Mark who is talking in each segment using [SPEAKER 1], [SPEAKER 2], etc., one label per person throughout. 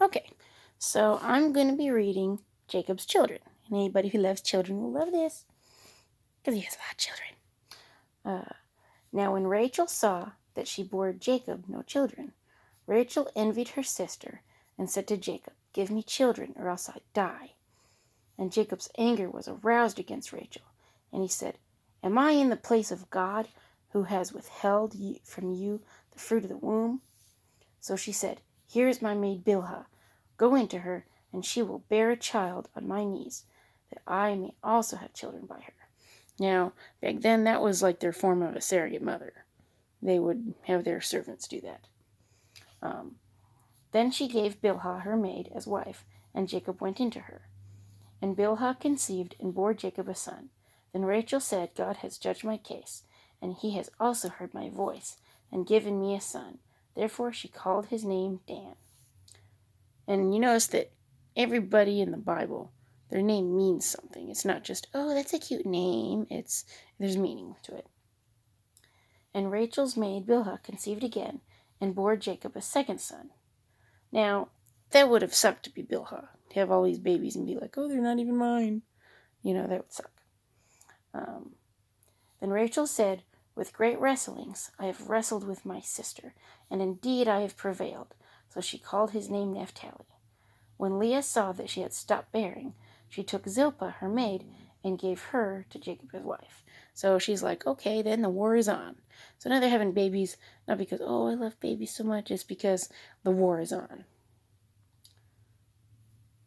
[SPEAKER 1] Okay, so I'm going to be reading Jacob's Children. And anybody who loves children will love this because he has a lot of children. Now, when Rachel saw that she bore Jacob no children, Rachel envied her sister and said to Jacob, "Give me children, or else I die." And Jacob's anger was aroused against Rachel, and he said, "Am I in the place of God, who has withheld from you the fruit of the womb?" So she said, "Here is my maid Bilhah. Go into her, and she will bear a child on my knees, that I may also have children by her." Now, back then, that was like their form of a surrogate mother. They would have their servants do that. Then she gave Bilhah her maid as wife, and Jacob went into her. And Bilhah conceived and bore Jacob a son. Then Rachel said, "God has judged my case, and he has also heard my voice, and given me a son." Therefore she called his name Dan. And you notice that everybody in the Bible, their name means something. It's not just, oh, that's a cute name. There's meaning to it. And Rachel's maid Bilhah conceived again, and bore Jacob a second son. Now, that would have sucked to be Bilhah, to have all these babies and be like, oh, they're not even mine. That would suck. Then Rachel said, "With great wrestlings I have wrestled with my sister, and indeed I have prevailed." So she called his name Naphtali. When Leah saw that she had stopped bearing, she took Zilpah, her maid, and gave her to Jacob as wife. So she's like, okay, then the war is on. So now they're having babies, not because, oh, I love babies so much, it's because the war is on.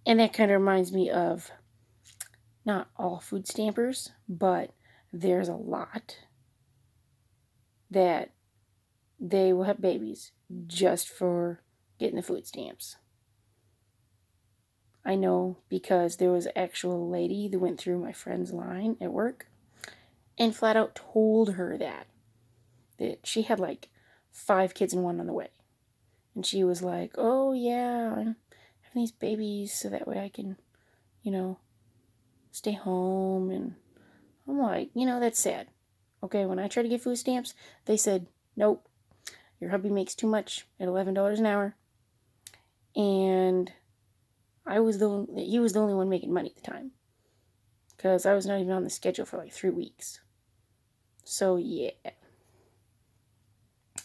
[SPEAKER 1] And that kind of reminds me of not all food stampers, but there's a lot that they will have babies just for getting the food stamps. I know because there was an actual lady that went through my friend's line at work and flat out told her that she had like 5 kids and 1 on the way. And she was like, oh yeah, I'm having these babies so that way I can, stay home. And I'm like, that's sad. Okay, when I tried to get food stamps, they said, nope, your hubby makes too much at $11 an hour. And he was the only one making money at the time, because I was not even on the schedule for like 3 weeks. So yeah.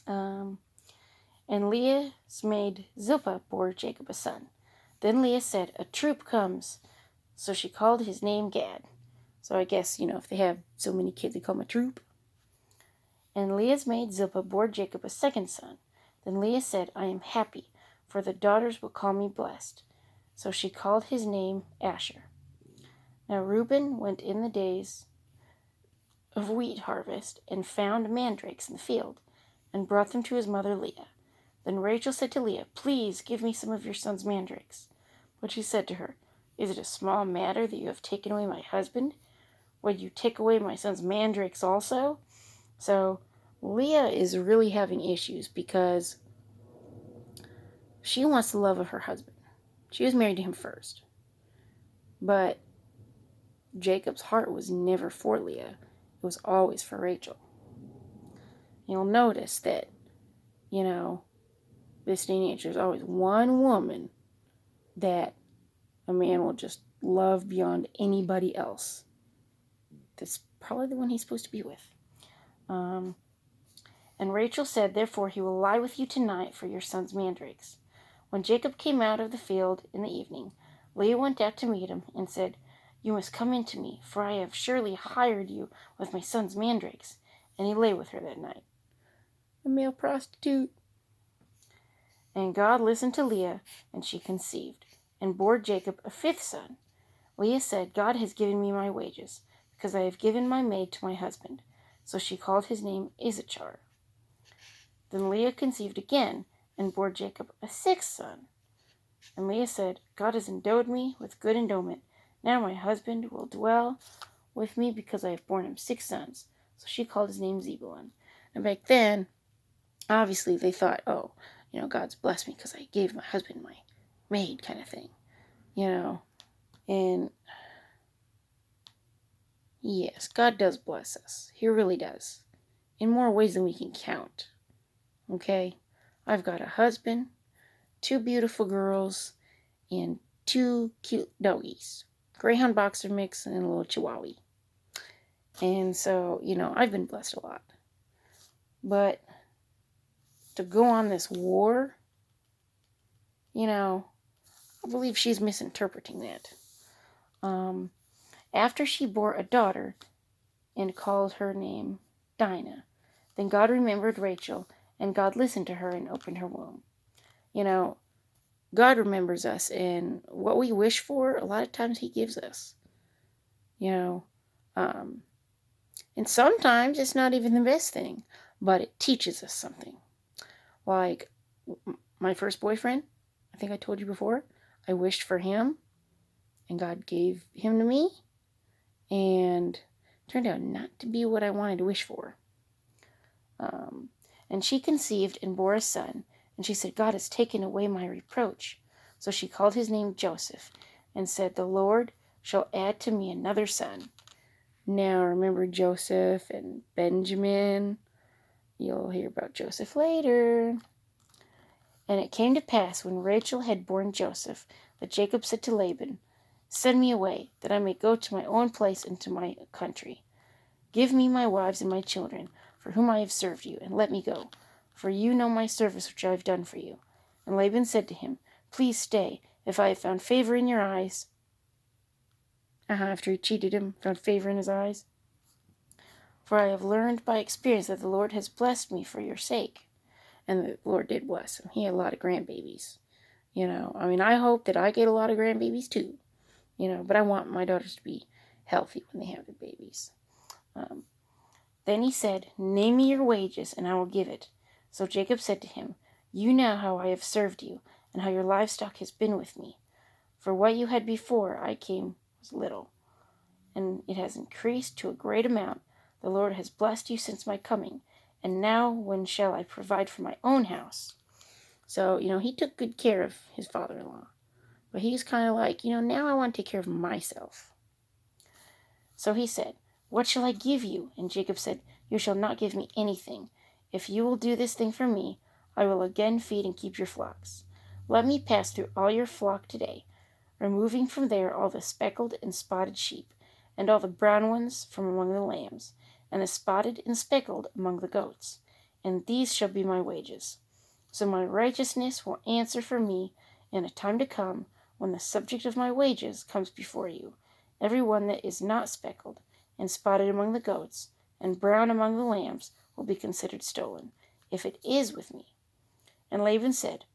[SPEAKER 1] And Leah's maid Zilpah bore Jacob a son. Then Leah said, "A troop comes." So she called his name Gad. So I guess, if they have so many kids, they call them a troop. And Leah's maid Zilpah bore Jacob a second son. Then Leah said, "I am happy, for the daughters will call me blessed." So she called his name Asher. Now Reuben went in the days of wheat harvest, and found mandrakes in the field, and brought them to his mother Leah. Then Rachel said to Leah, "Please give me some of your son's mandrakes." But she said to her, "Is it a small matter that you have taken away my husband? Would you take away my son's mandrakes also?" So Leah is really having issues because she wants the love of her husband. She was married to him first. But Jacob's heart was never for Leah. It was always for Rachel. You'll notice that, this day and age, there's always one woman that a man will just love beyond anybody else. That's probably the one he's supposed to be with. And Rachel said, "Therefore he will lie with you tonight for your son's mandrakes." When Jacob came out of the field in the evening, Leah went out to meet him and said, "You must come in to me, for I have surely hired you with my son's mandrakes." And he lay with her that night. A male prostitute. And God listened to Leah, and she conceived, and bore Jacob a 5th son. Leah said, "God has given me my wages, because I have given my maid to my husband." So she called his name Issachar. Then Leah conceived again, and bore Jacob a 6th son. And Leah said, "God has endowed me with good endowment. Now my husband will dwell with me, because I have borne him 6 sons." So she called his name Zebulun. And back then, obviously they thought, oh, God's blessed me because I gave my husband my maid, kind of thing. And yes, God does bless us. He really does. In more ways than we can count. Okay? I've got a husband, 2 beautiful girls, and 2 cute doggies, Greyhound Boxer mix and a little Chihuahua. And so, I've been blessed a lot. But to go on this war, I believe she's misinterpreting that. After she bore a daughter and called her name Dinah, then God remembered Rachel, and God listened to her and opened her womb. God remembers us, and what we wish for, a lot of times He gives us. And sometimes it's not even the best thing, but it teaches us something. Like my first boyfriend, I think I told you before, I wished for him, and God gave him to me, and turned out not to be what I wanted to wish for. And she conceived and bore a son, and she said, God has taken away my reproach. So she called his name Joseph, and said, the Lord shall add to me another son. Now remember Joseph and Benjamin. You'll hear about Joseph later. And it came to pass, when Rachel had borne Joseph, that Jacob said to Laban, send me away, that I may go to my own place and to my country. Give me my wives and my children, for whom I have served you, and let me go. For you know my service which I have done for you. And Laban said to him, please stay, if I have found favor in your eyes. After he cheated him, found favor in his eyes. For I have learned by experience that the Lord has blessed me for your sake. And the Lord did bless him. He had a lot of grandbabies. I hope that I get a lot of grandbabies too. But I want my daughters to be healthy when they have their babies. Then he said, name me your wages, and I will give it. So Jacob said to him, you know how I have served you, and how your livestock has been with me. For what you had before I came was little, and it has increased to a great amount. The Lord has blessed you since my coming, and now when shall I provide for my own house? So, he took good care of his father-in-law. But he's kind of like, now I want to take care of myself. So he said, what shall I give you? And Jacob said, you shall not give me anything. If you will do this thing for me, I will again feed and keep your flocks. Let me pass through all your flock today, removing from there all the speckled and spotted sheep, and all the brown ones from among the lambs, and the spotted and speckled among the goats. And these shall be my wages. So my righteousness will answer for me in a time to come, when the subject of my wages comes before you. Every one that is not speckled and spotted among the goats, and brown among the lambs, will be considered stolen, if it is with me. And Laban said,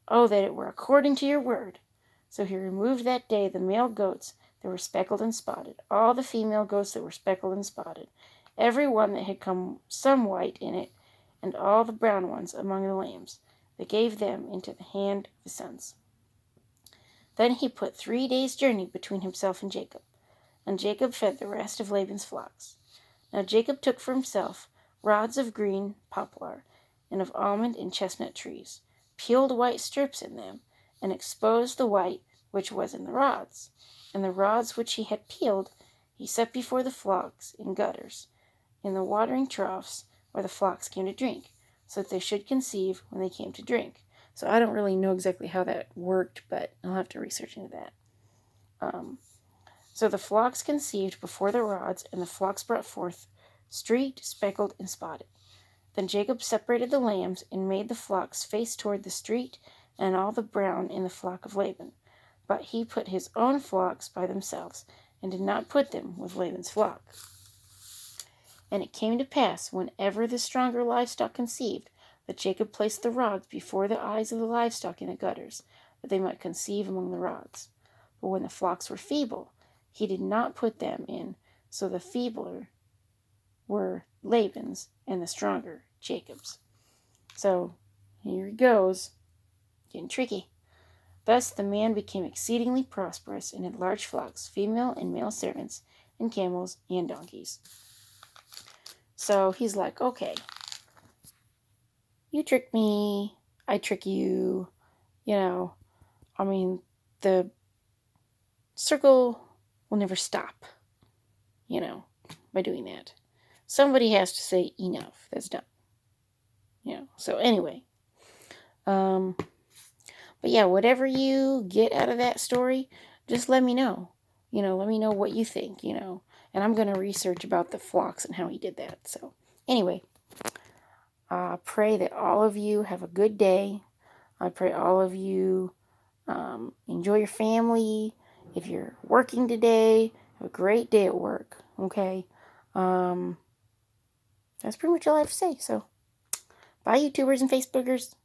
[SPEAKER 1] oh, that it were according to your word. So he removed that day the male goats that were speckled and spotted, all the female goats that were speckled and spotted, every one that had come some white in it, and all the brown ones among the lambs, that gave them into the hand of his sons. Then he put 3 days' journey between himself and Jacob, and Jacob fed the rest of Laban's flocks. Now Jacob took for himself rods of green poplar, and of almond and chestnut trees, peeled white strips in them, and exposed the white which was in the rods. And the rods which he had peeled he set before the flocks in gutters, in the watering troughs where the flocks came to drink, so that they should conceive when they came to drink. So I don't really know exactly how that worked, but I'll have to research into that. So the flocks conceived before the rods, and the flocks brought forth streaked, speckled, and spotted. Then Jacob separated the lambs, and made the flocks face toward the street, and all the brown in the flock of Laban. But he put his own flocks by themselves, and did not put them with Laban's flock. And it came to pass, whenever the stronger livestock conceived, that Jacob placed the rods before the eyes of the livestock in the gutters, that they might conceive among the rods. But when the flocks were feeble, he did not put them in, so the feebler were Laban's, and the stronger Jacob's. So here it goes, getting tricky. Thus the man became exceedingly prosperous, and had large flocks, female and male servants, and camels and donkeys. So he's like, okay, you trick me, I trick you, the circle will never stop, by doing that. Somebody has to say enough, that's done. So anyway, But yeah, whatever you get out of that story, just let me know. Let me know what you think, And I'm going to research about the flocks and how he did that. So, anyway, I pray that all of you have a good day. I pray all of you enjoy your family. If you're working today, have a great day at work. Okay? That's pretty much all I have to say. So, bye, YouTubers and Facebookers.